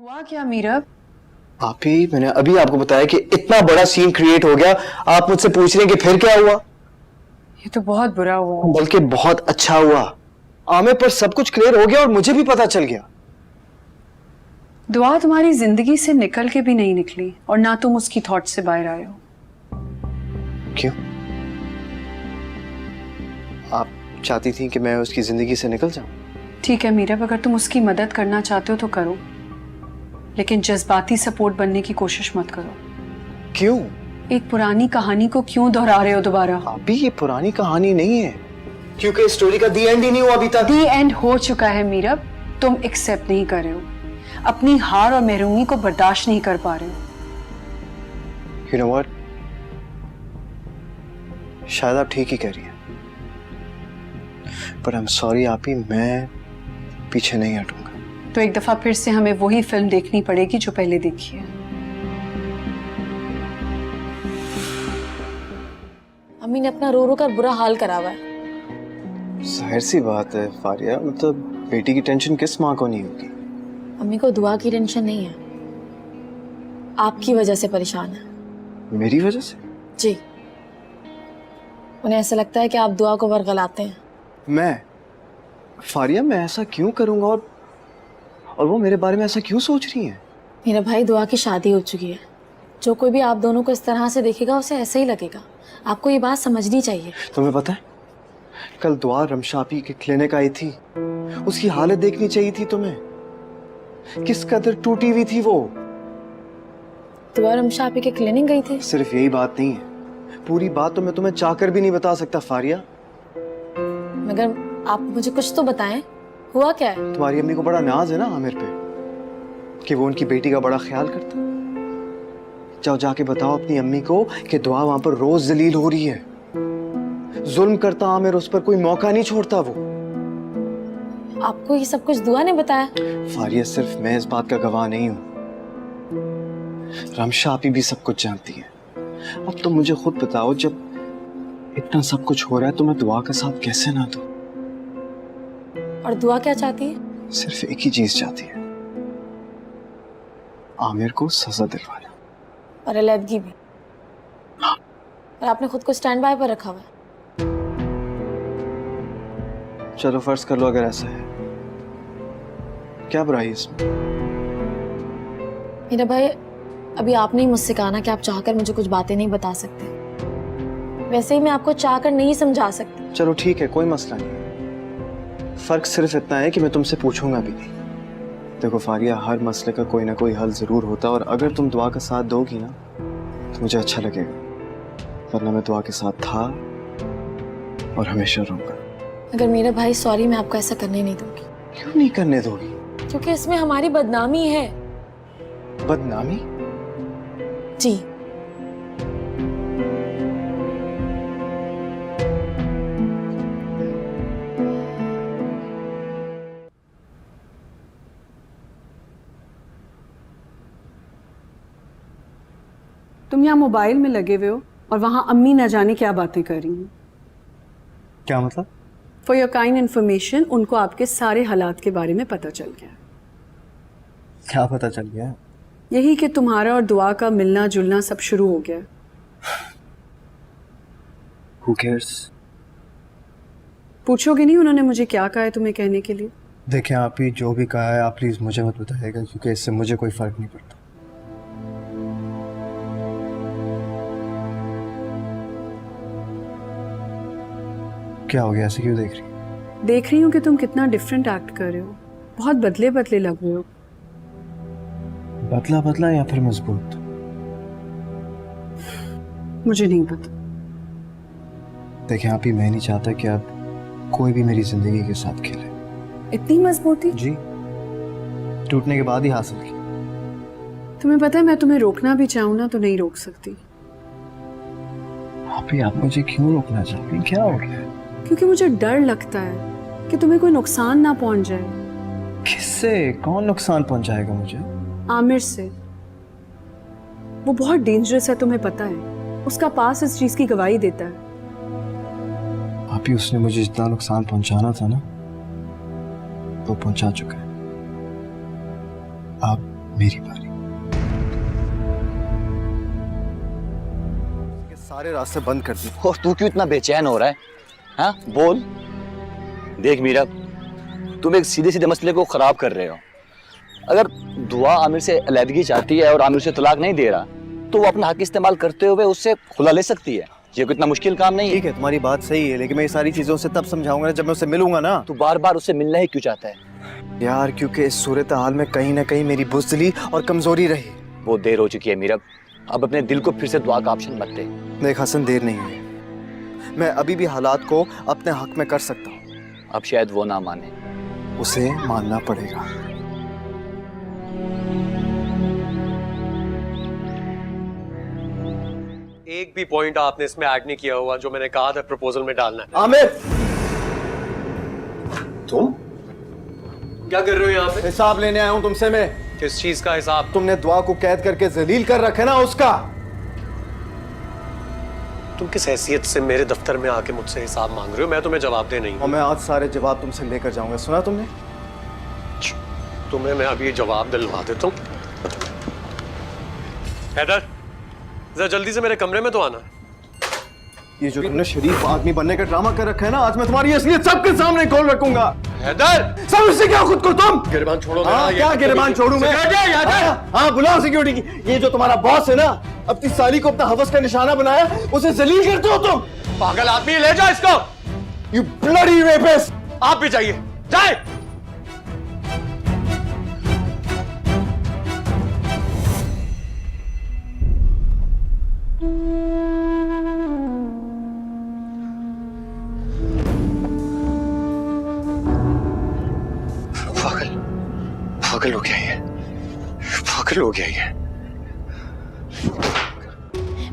हुआ क्या मीरब? आप ही, मैंने अभी आपको बताया कि इतना बड़ा सीन क्रिएट हो गया। आप मुझसे पूछ रहे हैं कि फिर क्या हुआ? ये तो बहुत बुरा हुआ। बल्कि बहुत अच्छा हुआ। आमिर पर सब कुछ क्लियर हो गया और मुझे भी पता चल गया। दुआ तुम्हारी जिंदगी से निकल के भी नहीं निकली और ना तुम उसकी थॉट से बाहर आए हो। क्यों? आप चाहती थी कि मैं उसकी जिंदगी से निकल जाऊं? ठीक है मीरब, अगर तुम उसकी मदद करना चाहते हो तो करो, लेकिन जज्बाती सपोर्ट बनने की कोशिश मत करो। क्यों? एक पुरानी कहानी को क्यों दोहरा रहे हो दोबारा? अभी ये पुरानी कहानी नहीं है, क्योंकि स्टोरी का दी एंड ही नहीं हुआ अभी तक। दी एंड हो चुका है मीरब, तुम एक्सेप्ट नहीं कर रहे हो, अपनी हार और महरूमी को बर्दाश्त नहीं कर पा रहे हो। You know what? शायद आप ठीक ही कह रही हैं, पर आई एम सॉरी आप ही, मैं पीछे नहीं हटूंगा। तो एक दफा फिर से हमें वही फिल्म देखनी पड़ेगी जो पहले देखी है। अम्मी ने अपना रो रो कर बुरा हाल करा हुआ है। जाहिर सी बात है फारिया, मतलब बेटी की टेंशन किस माँ को नहीं होगी। अम्मी को दुआ की टेंशन नहीं है, आपकी वजह से परेशान है। मेरी वजह से? जी, उन्हें ऐसा लगता है कि आप दुआ को बरगलाते हैं। मैं? फारिया, मैं ऐसा क्यों करूंगा? और वो मेरे बारे में ऐसा क्यों सोच रही हैं? मेरे भाई, दुआ की शादी हो चुकी है। जो कोई भी आप दोनों को इस तरह से देखेगा उसे ऐसे ही लगेगा। आपको ये बात समझनी चाहिए। तुम्हें पता है, कल दुआ रमशापी के क्लिनिक आई थी, उसकी हालत देखनी चाहिए थी तुम्हें। किस कदर टूटी हुई थी वो। दुआ रमशापी के क्लिनिक गई थी? सिर्फ यही बात नहीं है, पूरी बात तो मैं तुम्हें चाहकर भी नहीं बता सकता फारिया। मगर आप मुझे कुछ तो बताएं, हुआ क्या है? तुम्हारी अम्मी को बड़ा नाज है ना आमिर पे, कि वो उनकी बेटी का बड़ा ख्याल करता। जाओ जाके बताओ अपनी अम्मी को कि दुआ वहां पर रोज जलील हो रही है। जुल्म करता आमिर उस पर, कोई मौका नहीं छोड़ता वो। आपको ये सब कुछ दुआ ने बताया? फारिया, सिर्फ मैं इस बात का गवाह नहीं हूं, रमशा आपी भी सब कुछ जानती है। अब तो मुझे खुद बताओ, जब इतना सब कुछ हो रहा है तो मैं दुआ का साथ कैसे ना दूं? और दुआ क्या चाहती है? सिर्फ एक ही चीज चाहती है, आमिर को सजा दिलवाना। और अलहदगी भी। और आपने खुद को स्टैंड बाय पर रखा हुआ है। चलो फर्ज कर लो अगर ऐसा है, क्या बुराई है इसमें? मेरा भाई, अभी आपने ही मुझसे कहा ना कि आप चाहकर मुझे कुछ बातें नहीं बता सकते। वैसे ही मैं आपको चाहकर नहीं समझा सकती। चलो ठीक है, कोई मसला नहीं। फर्क सिर्फ इतना है कि मैं तुमसे पूछूंगा भी नहीं। देखो फारिया, हर मसले का कोई ना कोई हल जरूर होता है, और अगर तुम दुआ का साथ दोगी ना तो मुझे अच्छा लगेगा, वरना मैं दुआ के साथ था और हमेशा रहूंगा। अगर मेरा भाई, सॉरी, मैं आपको ऐसा करने नहीं दूंगी। क्यों नहीं करने दोगी? क्योंकि इसमें हमारी बदनामी है। बदनामी? जी। तुम यहाँ मोबाइल में लगे हुए हो और वहां अम्मी न जाने क्या बातें कर रही हैं। क्या मतलब? फॉर योर काइंड इन्फॉर्मेशन, उनको आपके सारे हालात के बारे में पता चल गया। क्या पता चल गया? यही कि तुम्हारा और दुआ का मिलना जुलना सब शुरू हो गया। Who cares? पूछोगे नहीं उन्होंने मुझे क्या कहा है तुम्हें कहने के लिए? देखें, आप ही जो भी कहा है आप प्लीज मुझे मत बताइएगा, क्योंकि इससे मुझे कोई फर्क नहीं पड़ता। क्या हो गया, ऐसे क्यों देख रही? देख रही हूँ कि तुम कितना डिफरेंट एक्ट कर रहे हो, बहुत बदले बदले लग रहे हो। बदला बदला या फिर मजबूत? मुझे नहीं पता। देखें आप ही, मैं नहीं चाहता कि आप कोई भी मेरी जिंदगी के साथ खेले। इतनी मजबूती? जी, टूटने के बाद ही हासिल की। तुम्हें पता है, मैं तुम्हें रोकना भी चाहूँ ना तो नहीं रोक सकती। आप ही, आप मुझे क्यों रोकना चाहती हैं? क्या हो गया? क्योंकि मुझे डर लगता है कि तुम्हें कोई नुकसान ना पहुंच जाए। किससे? कौन नुकसान पहुंचाएगा मुझे? आमिर से। वो बहुत डेंजरस है, तुम्हें पता है। उसका पास इस चीज की गवाही देता है। आप ही, उसने मुझे जितना नुकसान पहुंचाना था ना, वो पहुंचा चुका है। आप मेरी बारी। ये सारे रास्ते बंद कर दिए। और तू क्यों इतना बेचैन हो रहा है? हाँ बोल। देख मीरा, तुम एक सीधे सीधे मसले को खराब कर रहे हो। अगर दुआ आमिर से अलहदगी चाहती है और आमिर से तलाक नहीं दे रहा तो वो अपना हक इस्तेमाल करते हुए उससे खुला ले सकती है। ये कोई इतना मुश्किल काम नहीं है। ठीक है, तुम्हारी बात सही है, लेकिन मैं ये सारी चीजों से तब समझाऊंगा जब मैं उससे मिलूंगा ना। तू बार बार उससे मिलना ही क्यों चाहता है? यार क्योंकि इस सूरत हाल में कहीं ना कहीं मेरी बुज़दिली और कमजोरी रही। वो देर हो चुकी है मीरा, अब अपने दिल को फिर से दुआ का ऑप्शन मत दे। देख हसन, देर नहीं हुई, मैं अभी भी हालात को अपने हक में कर सकता हूँ। अब शायद वो ना माने। उसे मानना पड़ेगा। एक भी पॉइंट आपने इसमें ऐड नहीं किया हुआ जो मैंने कहा था प्रपोजल में डालना है। आमिर, तुम क्या कर रहे हो यहाँ पे? हिसाब लेने आया हूँ तुमसे मैं। किस चीज का हिसाब? तुमने दुआ को कैद करके जलील कर रखा ना, उसका। तुम किस हैसियत से मेरे दफ्तर में आके मुझसे हिसाब मांग रहे हो? मैं तुम्हें जवाब दे नहीं। और मैं आज सारे जवाब तुमसे लेकर जाऊंगा, सुना तुमने? तुम्हें मैं अभी ये जवाब दिलवा देता हूँ। हैदर, जरा जल्दी से मेरे कमरे में तो आना। ये जो तुमने शरीफ आदमी बनने का ड्रामा कर रखा है ना, आज मैं तुम्हारी असलियत सबके सामने खोल रखूंगा। हैदर, समझ क्या खुद को तुम? गिरबान छोड़ो। हाँ, क्या गिरबान छोड़ू मैं? हाँ, बुलाओ सिक्योरिटी की। ये जो तुम्हारा बॉस है ना, अपनी साली को अपना हवस का निशाना बनाया, उसे जलील करते हो तुम। पागल आदमी, ले जाओ इसको। You bloody rapist! आप भी जाइए, जाए। पागल हो गया ये, पागल हो गया ये।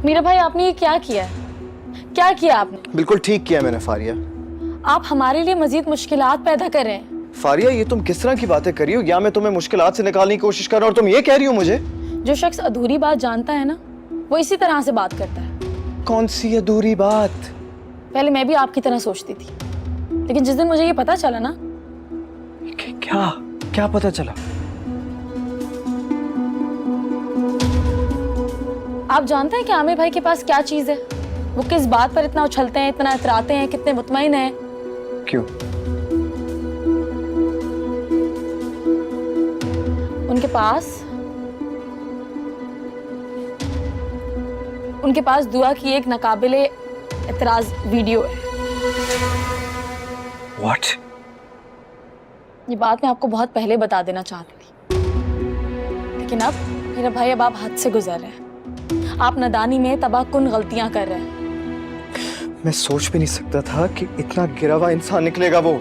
मेरा भाई, आपने ये क्या किया है? क्या किया आपने? बिल्कुल ठीक किया मैंने फारिया। आप हमारे लिए मजीद मुश्किलात पैदा कर रहे हैं। फारिया, ये तुम किस तरह की बातें कर रही हो? या मैं तुम्हें मुश्किलात से निकालने की कोशिश कर रहा हूँ और तुम ये कह रही हो मुझे? जो शख्स अधूरी बात जानता है ना, वो इसी तरह से बात करता है। कौन सी अधूरी बात? पहले मैं भी आपकी तरह सोचती थी, लेकिन जिस दिन मुझे ये पता चला ना। क्या क्या पता चला? आप जानते हैं कि आमिर भाई के पास क्या चीज है? वो किस बात पर इतना उछलते हैं, इतना इतराते हैं, कितने मुतमईन हैं। क्यों? उनके पास दुआ की एक नाकाबिले इतराज वीडियो है। What? ये बात मैं आपको बहुत पहले बता देना चाहती थी, लेकिन अब मेरा भाई, अब आप हद से गुजर रहे हैं। आप नादानी में तबाहकुन गलतियां कर रहे हैं। मैं सोच भी नहीं सकता था कि इतना गिरा हुआ इंसान निकलेगा। वो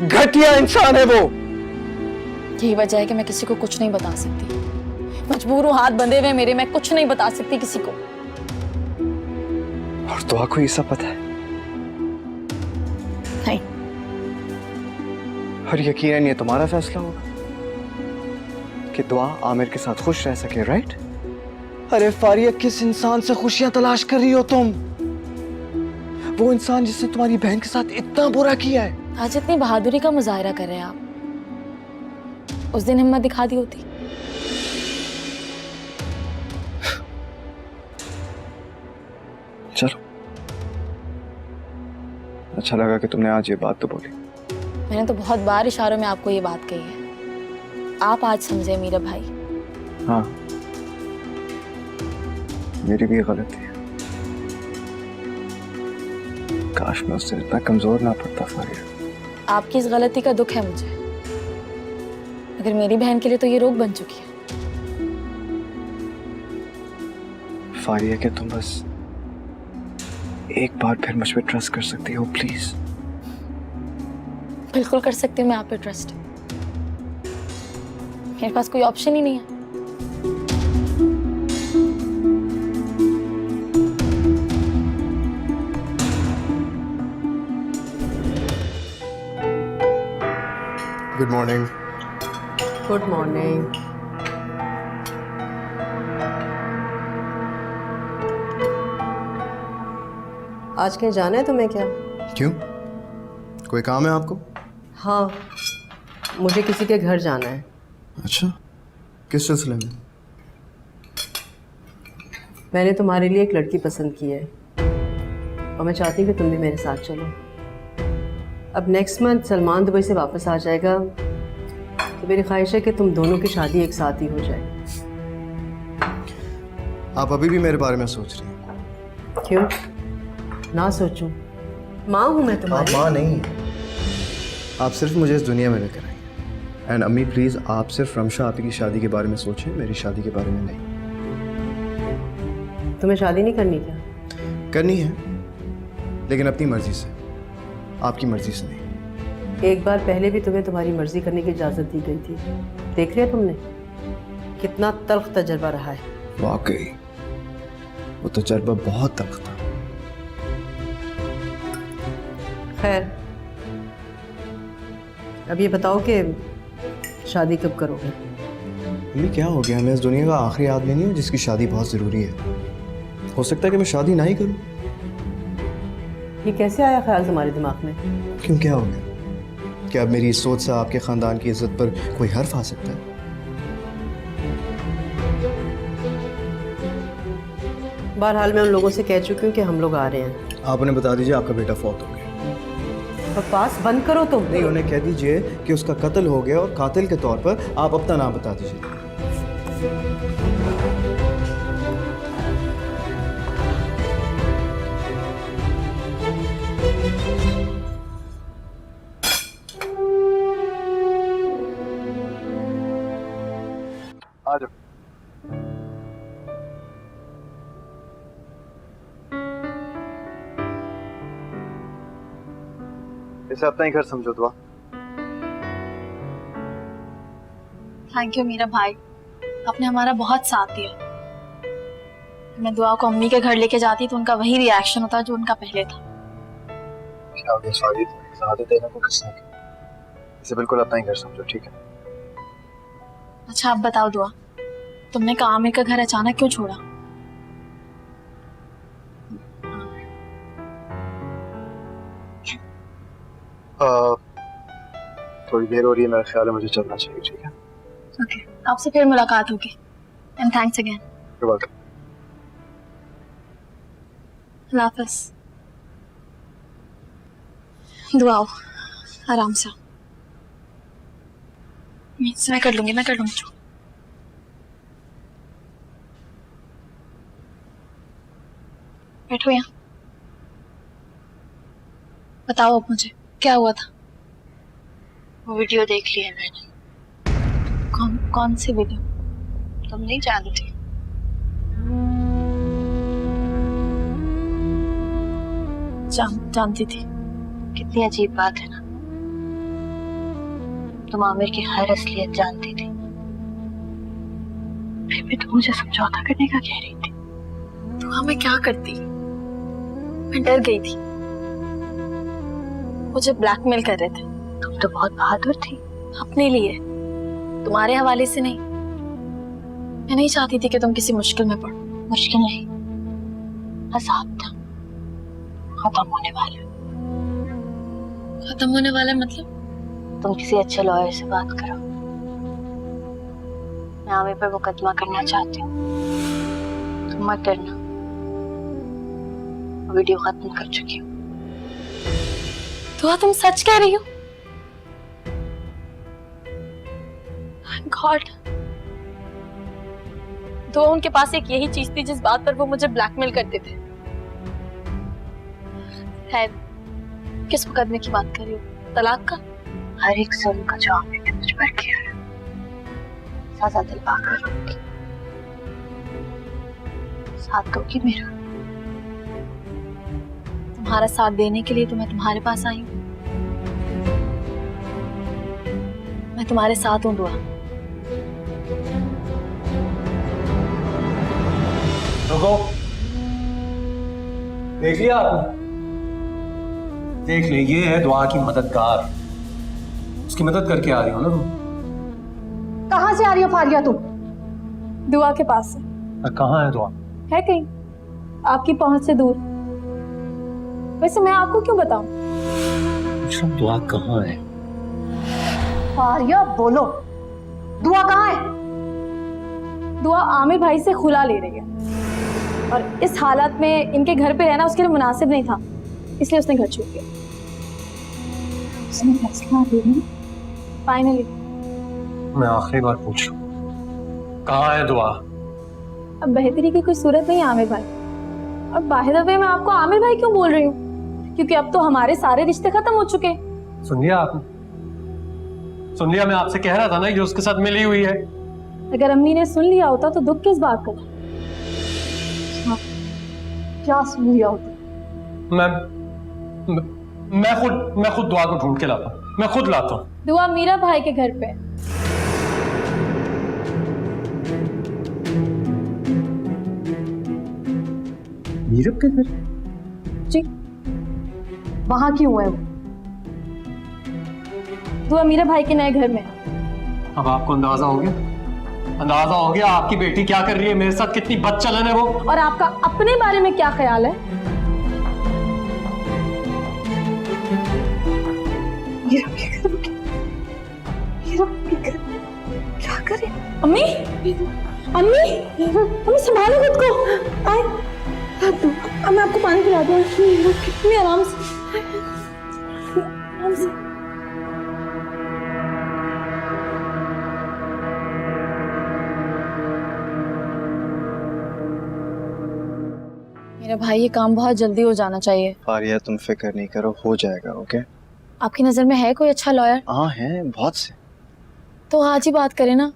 घटिया इंसान है वो। यही वजह है कि मैं किसी को कुछ नहीं बता सकती। मजबूर हूँ, हाथ बंधे हुए मेरे, मैं कुछ नहीं बता सकती किसी को। और दुआ को ये सब पता है? नहीं। और यकीनन ये तुम्हारा फैसला होगा कि दुआ आमिर के साथ खुश रह सके, राइट? अरे फारिया, किस इंसान से खुशियां तलाश कर रही हो तुम? वो इंसान जिसने तुम्हारी बहन के साथ इतना बुरा किया है। आज इतनी बहादुरी का मुजाहिरा कर रहे हैं आप, उस दिन हिम्मत दिखा दी होती। चलो, अच्छा लगा कि तुमने आज ये बात तो बोली। मैंने तो बहुत बार इशारों में आपको ये बात कही है, आप आज समझे मेरा भाई। हाँ, मेरी भी गलती है। काश मैं उससे इतना कमजोर ना पड़ता फारिया। आपकी इस गलती का दुख है मुझे, मगर मेरी बहन के लिए तो ये रोग बन चुकी है। फारिया, क्या तुम बस एक बार फिर मुझ पे ट्रस्ट कर सकती हो प्लीज? बिल्कुल कर सकती हूँ मैं आप पे ट्रस्ट। मेरे पास कोई ऑप्शन ही नहीं है। Good morning. Good morning. आज कहीं जाना है तुम्हें क्या? क्यों? कोई काम है आपको? हाँ, मुझे किसी के घर जाना है। अच्छा, किस सिलसिले में? मैंने तुम्हारे लिए एक लड़की पसंद की है और मैं चाहती हूँ कि तुम भी मेरे साथ चलो। अब नेक्स्ट मंथ सलमान दुबई से वापस आ जाएगा, तो मेरी ख्वाहिश है कि तुम दोनों की शादी एक साथ ही हो जाए। आप अभी भी मेरे बारे में सोच रही हैं? क्यों ना सोचूं? माँ हूँ मैं आप तुम्हारी। माँ नहीं हैं। आप सिर्फ मुझे इस दुनिया में लेकर आई। एंड अम्मी प्लीज़, आप सिर्फ रमशा आपी की शादी के बारे में सोचें, मेरी शादी के बारे में नहीं। तुम्हें शादी नहीं करनी क्या? करनी है, लेकिन अपनी मर्जी से, आपकी मर्जी से नहीं। एक बार पहले भी तुम्हें तुम्हारी मर्जी करने की इजाज़त दी गई थी। देख लिया तुमने कितना तल्ख तजर्बा रहा है। वाकई वो तजर्बा बहुत तल्ख था। खैर, अब ये बताओ कि शादी कब करोगे? अम्मी क्या हो गया? मैं इस दुनिया का आखिरी आदमी नहीं हूँ जिसकी शादी बहुत ज़रूरी है। हो सकता है कि मैं शादी ना ही करूँ। ये कैसे आया ख्याल तुम्हारे दिमाग में? क्यों, क्या हो गया? क्या अब मेरी इस सोच से आपके ख़ानदान की इज्जत पर कोई हर्फ आ सकता है? बहरहाल मैं उन लोगों से कह चुकी हूँ कि हम लोग आ रहे हैं। आप उन्हें बता दीजिए आपका बेटा फौत हो गया। बकवास बंद करो तुम। नहीं, उन्हें कह दीजिए कि उसका कत्ल हो गया और कातिल के तौर पर आप अपना नाम बता दीजिए। आ जाओ। इसे अपना ही घर समझो दुआ। थैंक यू मेरा भाई, आपने हमारा बहुत साथ दिया। मैं दुआ को अम्मी के घर लेके जाती तो उनका वही रिएक्शन होता जो उनका पहले था। क्या हो गया सॉरी, ज़्यादा देने को किसने किया? इसे बिल्कुल अपना ही घर समझो, ठीक है? अच्छा आप बताओ दुआ, तुमने आमिर का घर अचानक क्यों छोड़ा? थोड़ी देर हो रही है, मेरा ख्याल है मुझे चलना चाहिए, ठीक है? ओके, आपसे फिर मुलाकात होगी। And thanks again. You're welcome. अल्लाह हाफ़िज़। दुआओ आराम से। मैं कर लूंगी। बैठो यहाँ। बताओ अब मुझे क्या हुआ था? वो वीडियो देख ली है मैंने। कौन सी वीडियो? तुम नहीं जानती? जानती थी। कितनी अजीब बात है ना, तुम आमिर की हर असलियत जानती थी, फिर भी तुम मुझे समझौता करने का कह रही थी। तो मैं क्या करती? मैं डर गई थी। मुझे ब्लैकमेल कर रहे थे। तुम तो बहुत बहादुर थी। अपने लिए, तुम्हारे हवाले से नहीं। मैं नहीं चाहती थी कि तुम किसी मुश्किल में पड़ो। मुश्किल नहीं, अज़ाब था। खत्म होने वाला। खत्म होने वाला मतलब? तुम किसी अच्छे लॉयर से बात करो। मैं आमिर पर मुकदमा करना चाहती हूँ। तुम मत डरना, वीडियो खत्म कर चुकी हूँ। तो तुम सच कह रही हो? गॉड, तो उनके पास एक यही चीज थी जिस बात पर वो मुझे ब्लैकमेल करते थे। खैर, किस मुकदमे की बात कर रही हो? तलाक का? हर एक जुल्म का जो आमिर ने मुझ पर किया है, सजा दिलवा कर रहूंगी। साथ दोगी मेरा? तुम्हारा साथ देने के लिए तो मैं तुम्हारे पास आई हूँ। मैं तुम्हारे साथ हूँ दुआ। रुको, देख लिया आपने? देख ले, ये है दुआ की मददगार। उसकी मदद करके आ रही हो ना तुम? कहाँ से आ रही हो फारिया तुम? दुआ के पास से। कहाँ है दुआ? है कहीं आपकी पहुंच से दूर। वैसे मैं आपको क्यों बताऊं? दुआ कहाँ है? फारिया बोलो, दुआ कहाँ है? दुआ आमिर भाई से खुला ले रही है और इस हालत में इनके घर पे रहना उसके लिए मुनासिब नहीं था, इसलिए उसने घर छोड़ दिया। उसने फैसला ले लिया फाइनली। मैं आखिरी बार पूछ रहा हूँ, कहाँ है दुआ? अब बेहतरी की कोई सूरत नहीं है आमिर भाई। और बाय द वे मैं आपको आमिर भाई क्यों बोल रही हूँ, क्योंकि अब तो हमारे सारे रिश्ते खत्म हो चुके हैं। सुन लिया आपने? सुन लिया? मैं आपसे कह रहा था ना कि उसके साथ मिली हुई है। अगर अम्मी ने सुन लिया होता तो दुख किस बात का? हाँ, क्या सुन लिया होता? मैं खुद दुआ को ढूंढ के लाता हूँ, मैं खुद लाता हूँ। दुआ मीरा भाई के घर पे। मीरा के घर? जी, वहां क्यों है वो? दुआ मीरा भाई के नए घर में। अब आपको अंदाजा हो गया? अंदाजा हो गया आपकी बेटी क्या कर रही है मेरे साथ, कितनी बदचलन है वो? और आपका अपने बारे में क्या ख्याल है? क्या करे? अम्मी, अम्मी, अम्मी संभालो खुद को। आए, अब मैं आपको पानी पिला दूँ। अम्मी आराम से, आराम से। मेरा भाई ये काम बहुत जल्दी हो जाना चाहिए। फारिया तुम फिक्र नहीं करो, हो जाएगा। ओके? आपकी नजर में है कोई अच्छा लॉयर? हाँ है, बहुत से। तो आज ही बात करें ना।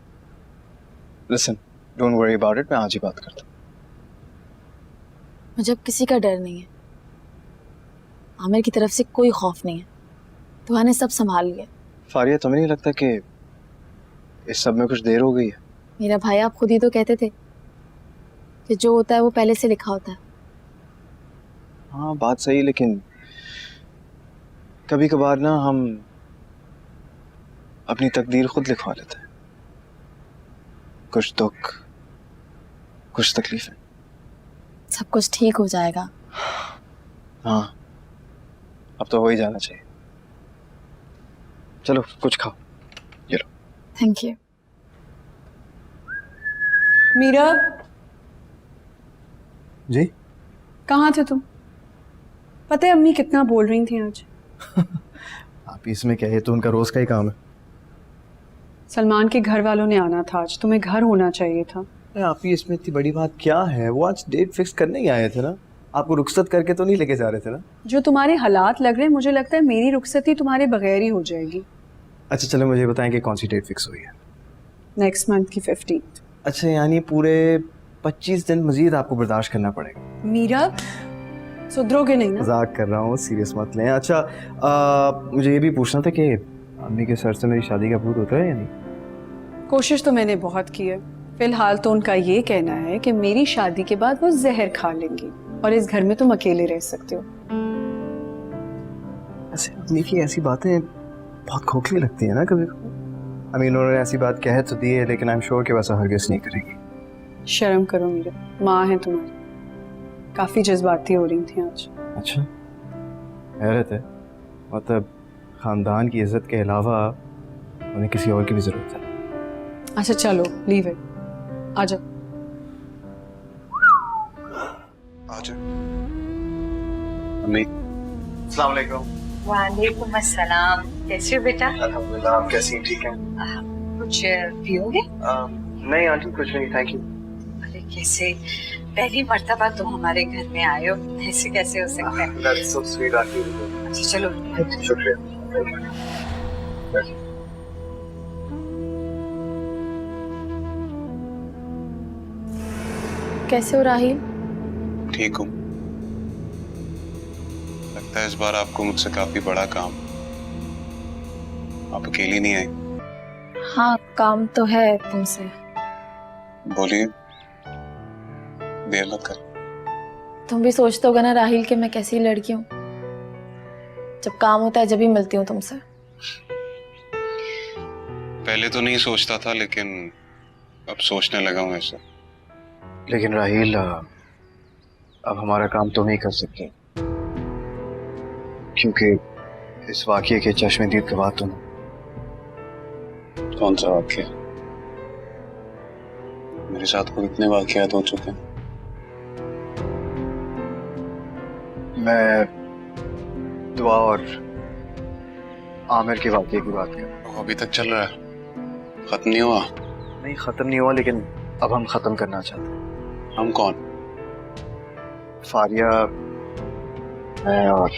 Listen, don't worry about it, मैं आज ही बात करता हूँ। मुझे अब किसी का डर नहीं है, आमिर की तरफ से कोई खौफ नहीं है। दुआ ने सब संभाल लिया। फारिया तुम्हें नहीं लगता कि इस सब में कुछ देर हो गई है? मेरा भाई, आप खुद ही तो कहते थे कि जो होता है वो पहले से लिखा होता है। हाँ बात सही, लेकिन कभी कभार ना हम अपनी तकदीर खुद लिखवा लेते हैं। कुछ दुख, कुछ तकलीफें। सब कुछ ठीक हो जाएगा। हाँ, अब तो हो ही जाना चाहिए। चलो कुछ खाओ, ये लो। Thank you. मीरा, जी? कहाँ थे तुम? पता है अम्मी कितना बोल रही थी आज। आप इसमें क्या है, तो उनका रोज का ही काम है। सलमान के घर वालों ने आना था आज, तुम्हें घर होना चाहिए था। आप ही इसमें इतनी बड़ी बात क्या है? वो आज डेट फिक्स करने ही आए थे ना, आपको रुखसत करके तो नहीं लेके जा रहे थे ना? जो तुम्हारे हालात लग रहे हैं, मुझे लगता है मेरी रुखसती तुम्हारे बगैर ही हो जाएगी। अच्छा चलो मुझे बताएं कि कौन सी डेट फिक्स हुई है? नेक्स्ट मंथ की 15th। अच्छा, यानी पूरे 25 दिन मजीद आपको बर्दाश्त करना पड़ेगा। मीरा, सुधरोगे नहीं ना? मजाक कर रहा हूँ, सीरियस मत लें। अच्छा मुझे ये भी पूछना था कि अम्मी के सर से मेरी शादी का भूत होता है या नहीं? कोशिश तो मैंने बहुत की है। फिलहाल तो उनका ये कहना है कि मेरी शादी के बाद वो जहर खा लेंगी और इस घर में तुम अकेले रह सकते हो। ऐसे अम्मी की ऐसी बातें बहुत खोखली लगती है ना कभी। उन्होंने ऐसी बात कह तो दी है, लेकिन आई एम श्योर कि वैसा हरगिज़ नहीं करेंगी। शर्म करो मीरा, माँ है तुम्हारी। काफी जज्बाती हो रही थी आज। अच्छा, हैरत है, मतलब खानदान की इज्जत के अलावा उन्हें किसी और की भी जरूरत है। अच्छा चलो, लीव इट, आ जाओ। अम्मी, अस्सलाम वालेकुम। वालेकुम अस्सलाम। कैसे हो बेटा? अल्हम्दुलिल्लाह, आप कैसी हैं? ठीक हैं? कुछ पियोगे? नहीं आंटी, कुछ नहीं, थैंक यू। अरे कैसे, पहली मर्तबा तुम हमारे घर में आए हो, ऐसे कैसे हो सकता है? That's so sweet aunty. अच्छा चलो। शुक्रिया। कैसे हो राहिल? ठीक हूँ। लगता है इस बार आपको मुझसे काफी बड़ा काम। आप अकेली नहीं आई? हाँ, काम तो है तुमसे। बोलिए, देर मत कर। तुम भी सोचते होगा ना राहिल कि मैं कैसी लड़की हूँ। जब काम होता है जब ही मिलती हूँ तुमसे। पहले तो नहीं सोचता था, लेकिन अब सोचने लगा हूँ ऐसा। लेकिन राहील, अब हमारा काम तुम ही कर सकती, क्योंकि इस वाकये के चश्मदीद गवाह तुम। कौन सा वाकया? मेरे साथ को कितने वाकयात हो चुके हैं। मैं दुआ और आमिर के वाकये की बात कर रहा हूँ। वो अभी तक चल रहा है, खत्म नहीं हुआ। नहीं, खत्म नहीं हुआ, लेकिन अब हम खत्म करना चाहते हैं। हम कौन? फारिया, मैं और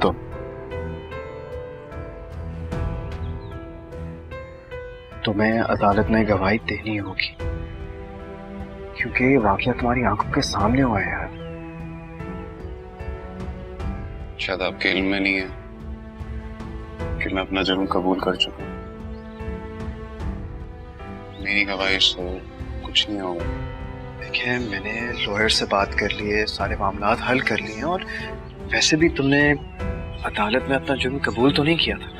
तुम। तुम्हें अदालत में गवाही देनी होगी, क्योंकि ये वाकया तुम्हारी आंखों के सामने हुआ है यार। शायद आपके इल्म में नहीं है कि मैं अपना जुर्म कबूल कर चुका हूँ। मेरी गवाही से कुछ नहीं होगा। देखिए, मैंने लॉयर से बात कर ली है, सारे मामलात हल कर लिए हैं, और वैसे भी तुमने अदालत में अपना जुर्म कबूल तो नहीं किया था।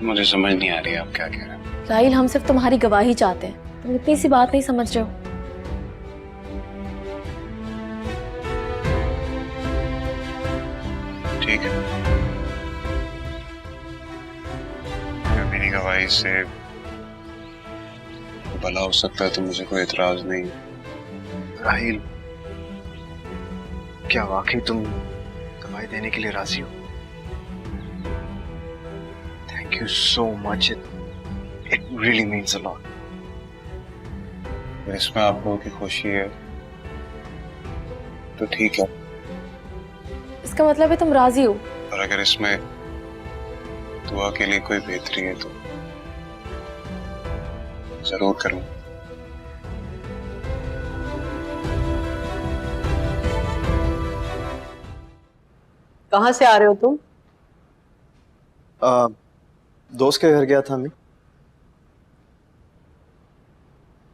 मुझे समझ नहीं आ रही आप क्या कह रहे हैं। राहिल, हम सिर्फ तुम्हारी गवाही चाहते हैं, तुम इतनी सी बात नहीं समझ रहे हो। ठीक है, अगर मेरी गवाही से भला हो सकता है तो मुझे कोई एतराज नहीं। राहिल, क्या वाकई तुम गवाही देने के लिए राजी हो? Thank you so much, it really means a lot. इसमें आप लोगों की खुशी है तो ठीक है, इसका मतलब है तुम राजी हो। और अगर इसमें दुआ के लिए कोई बेहतरी है तो जरूर करूं। कहाँ से आ रहे हो तुम? दोस्त के घर गया था मैं।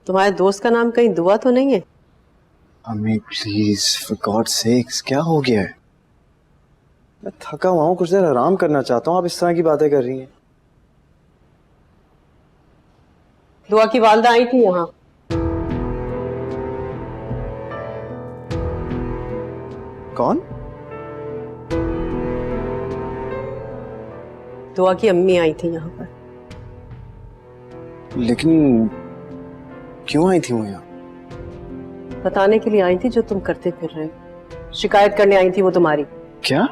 तुम्हारे दोस्त का नाम कहीं दुआ तो नहीं है? अम्मी प्लीज, फॉर गॉड सेक्स, क्या हो गया है? मैं थका हुआ हूँ, कुछ देर आराम करना चाहता हूँ, आप इस तरह की बातें कर रही हैं। दुआ की वालदा आई थी यहाँ। कौन? दुआ की अम्मी आई थी यहाँ पर। लेकिन क्यों आई थी वो यहाँ? बताने के लिए आई थी जो तुम करते फिर रहे हो। शिकायत करने आई थी वो तुम्हारी। क्या?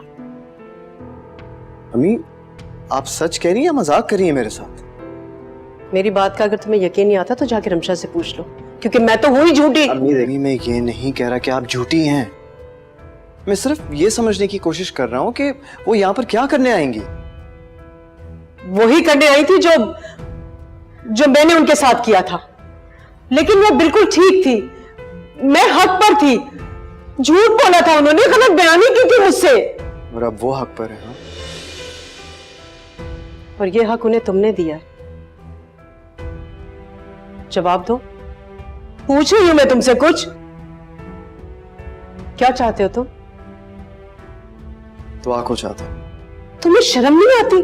अम्मी, आप सच कह रही हैं या मजाक कर रही हैं मेरे साथ? मेरी बात का अगर तुम्हें यकीन नहीं आता तो जाके रमशा से पूछ लो, क्योंकि मैं तो हुई झूठी। अम्मी, मैं ये नहीं कह रहा कि आप झूठी हैं। मैं सिर्फ ये समझने की कोशिश कर रहा हूँ कि वो यहाँ पर क्या करने आएंगी। वही करने आई थी जो मैंने उनके साथ किया था, लेकिन वो बिल्कुल ठीक थी, मैं हक पर थी। झूठ बोला था उन्होंने, गलत बयानी की थी मुझसे, और अब वो हक पर है। हाँ? और ये हक उन्हें तुमने दिया। जवाब दो, पूछ रही हूं मैं तुमसे कुछ। क्या चाहते हो तुम? दुआ को चाहता हूं। तुम्हें शर्म नहीं आती?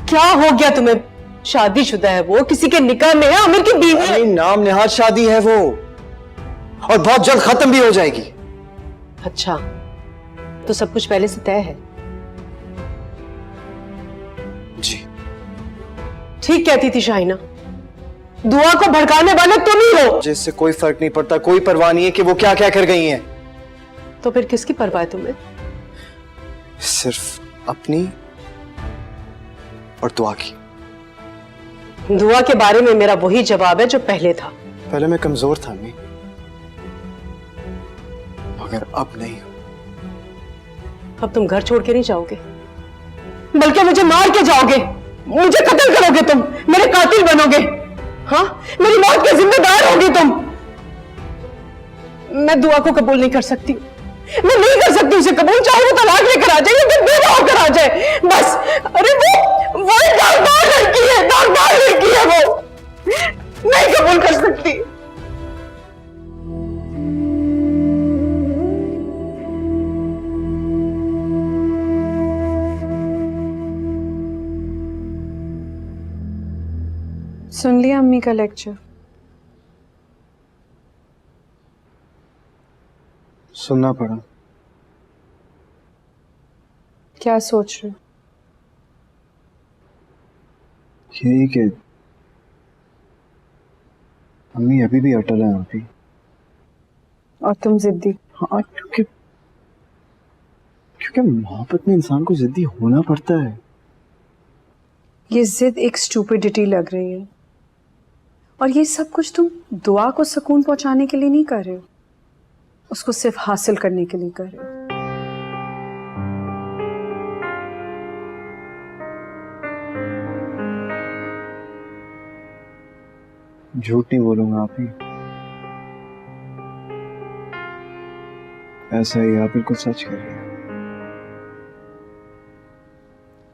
क्या हो गया तुम्हें? शादीशुदा है वो, किसी के निकाह में है, आमिर की बीवी है। नाम नेहाद शादी है वो, और बहुत जल्द खत्म भी हो जाएगी। अच्छा, तो सब कुछ पहले से तय है? जी। ठीक कहती थी शाहिना, दुआ को भड़काने वाले तुम ही हो। जिससे कोई फर्क नहीं पड़ता, कोई परवाह नहीं है कि वो क्या क्या कर गई हैं। तो फिर किसकी परवाह है तुम्हें? सिर्फ अपनी और दुआ की। दुआ के बारे में मेरा वही जवाब है जो पहले था। पहले मैं कमजोर था अम्मी, मगर अब नहीं हूं। अब तुम घर छोड़ के नहीं जाओगे, बल्कि मुझे मार के जाओगे, मुझे कत्ल करोगे तुम, मेरे कातिल बनोगे। हाँ, मेरी मौत के जिम्मेदार होगी तुम। मैं दुआ को कबूल नहीं कर सकती, मैं नहीं कर सकती उसे कबूल, चाहे वो तलाक लेकर आ जाए या फिर बेवा होकर आ जाए, बस। अरे वो दागदार लड़की है, दागदार लड़की है वो, नहीं कबूल कर सकती। सुन लिया अम्मी का लेक्चर? सुनना पड़ा। क्या सोच रहे हो? यही कि अम्मी अभी भी अटल है आप ही। और तुम जिद्दी। हाँ, क्योंकि मोहब्बत में इंसान को जिद्दी होना पड़ता है। ये जिद एक स्टूपिडिटी लग रही है, और ये सब कुछ तुम दुआ को सुकून पहुंचाने के लिए नहीं कर रहे हो, उसको सिर्फ हासिल करने के लिए कर रहे हो। झूठ नहीं बोलूंगा आप ही, ऐसा ही आप बिल्कुल सच कह रहे हैं।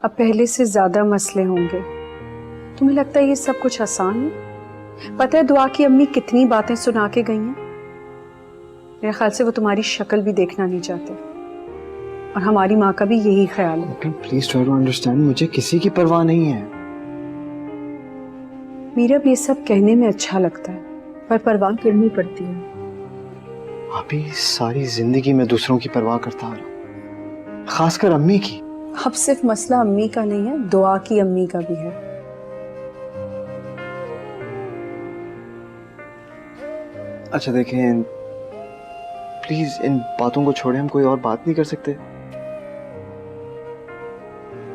अब पहले से ज्यादा मसले होंगे। तुम्हें लगता है ये सब कुछ आसान है? पता है दुआ की अम्मी कितनी बातें सुना के गई हैं? मेरे ख्याल से वो तुम्हारी शक्ल भी देखना नहीं चाहते, और हमारी माँ का भी यही ख्याल है। प्लीज ट्राई टू अंडरस्टैंड, मुझे किसी की परवाह नहीं है। मीरब, ये सब कहने में अच्छा लगता है, पर परवाह करनी पड़ती है। अभी सारी जिंदगी में दूसरों की परवाह करता आ रहा हूं, खासकर अम्मी की। अब सिर्फ मसला अम्मी का नहीं है, दुआ की अम्मी का भी है। अच्छा देखें, प्लीज इन बातों को छोड़े, हम कोई और बात नहीं कर सकते?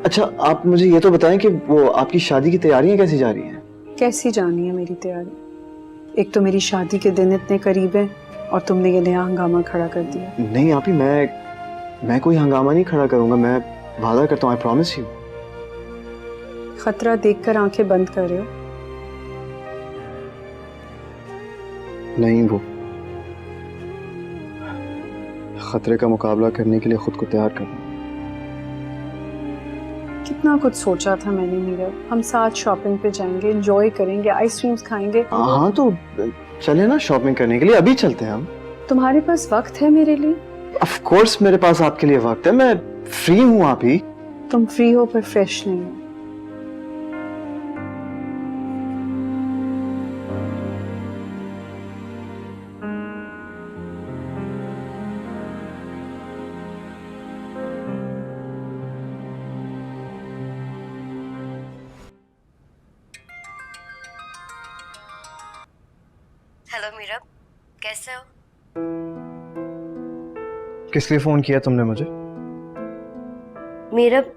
अच्छा आप मुझे ये तो बताएं कि वो आपकी शादी की तैयारियां कैसी जा रही हैं? कैसी जानी है मेरी तैयारी? एक तो मेरी शादी के दिन इतने करीब है, और तुमने ये नया हंगामा खड़ा कर दिया। नहीं आप ही, मैं कोई हंगामा नहीं खड़ा करूंगा, मैं वादा करता हूँ, आई प्रॉमिस यू। खतरा देखकर आंखें बंद कर रहे हो? नहीं, वो खतरे का मुकाबला करने के लिए खुद को तैयार करना। कितना कुछ सोचा था मैंने मीरा, हम साथ शॉपिंग पे जाएंगे, एंजॉय करेंगे, आइसक्रीम्स खाएंगे। हाँ तो चले ना शॉपिंग करने के लिए, अभी चलते हैं हम। तुम्हारे पास वक्त है मेरे लिए? ऑफ कोर्स मेरे पास आपके लिए वक्त है, मैं फ्री हूँ आप ही। तुम फ्री हो पर फ्रेश नहीं हो। हेलो मीरब, कैसे हो? किस लिए फोन किया तुमने मुझे? मीरब,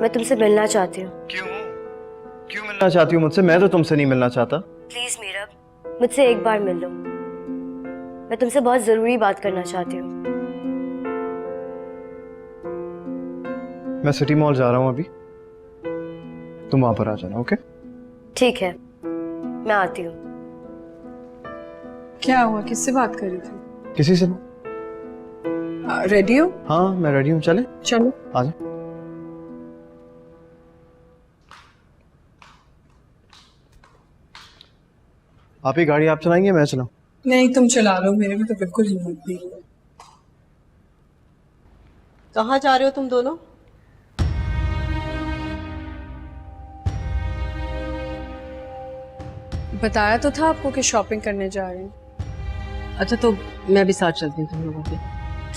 मैं तुमसे मिलना चाहती हूँ। क्यों मिलना चाहती हो मुझसे? मैं तो तुमसे नहीं मिलना चाहता। प्लीज मीरब, मुझसे एक बार मिल लो, मैं तुमसे बहुत जरूरी बात करना चाहती हूँ। मैं सिटी मॉल जा रहा हूँ अभी, तुम वहां पर आ जाना। ओके ठीक है, मैं आती हूँ। क्या हुआ, किससे बात कर रही थी? किसी से? रेडी हो? हाँ मैं रेडी हूँ, चले चलो आ जा। आप ही गाड़ी आप चलाएंगे मैं चलाऊं? नहीं, तुम चला लो, मेरे में तो बिल्कुल हिम्मत नहीं है। कहाँ जा रहे हो तुम दोनों? बताया तो था आपको कि शॉपिंग करने जा रहे हैं। अच्छा तो मैं भी साथ चलती हूँ तुम लोगों के।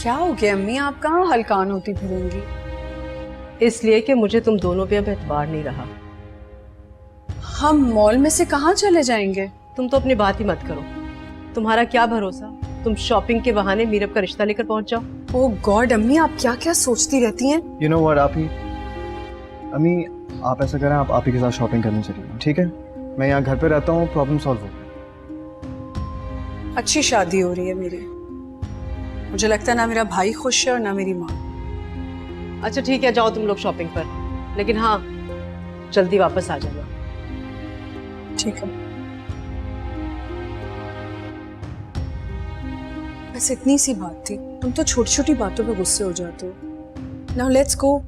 क्या हो गया अम्मी, आप कहाँ हलकान होती फिरेंगी? इसलिए कि मुझे तुम दोनों पे अब एतबार नहीं रहा। हम मॉल में से कहाँ चले जाएंगे? तुम तो अपनी बात ही मत करो, तुम्हारा क्या भरोसा तुम शॉपिंग के बहाने मीरब का रिश्ता लेकर पहुंच जाओ। ओह गॉड अम्मी, आप क्या क्या सोचती रहती हैं? यू नो व्हाट, आप ही अम्मी आप ऐसा करें, आप ही के साथ शॉपिंग करने चलिए, ठीक है? मैं यहाँ घर पे रहता हूँ, प्रॉब्लम सॉल्व हो गई। अच्छी शादी हो रही है मेरी, मुझे लगता है ना मेरा भाई खुश है और ना मेरी माँ। अच्छा ठीक है, जाओ तुम लोग शॉपिंग पर, लेकिन हाँ जल्दी वापस आ जाना। ठीक है, बस इतनी सी बात थी, तुम तो छोटी छोटी बातों पे गुस्से हो जाते हो। Now let's go.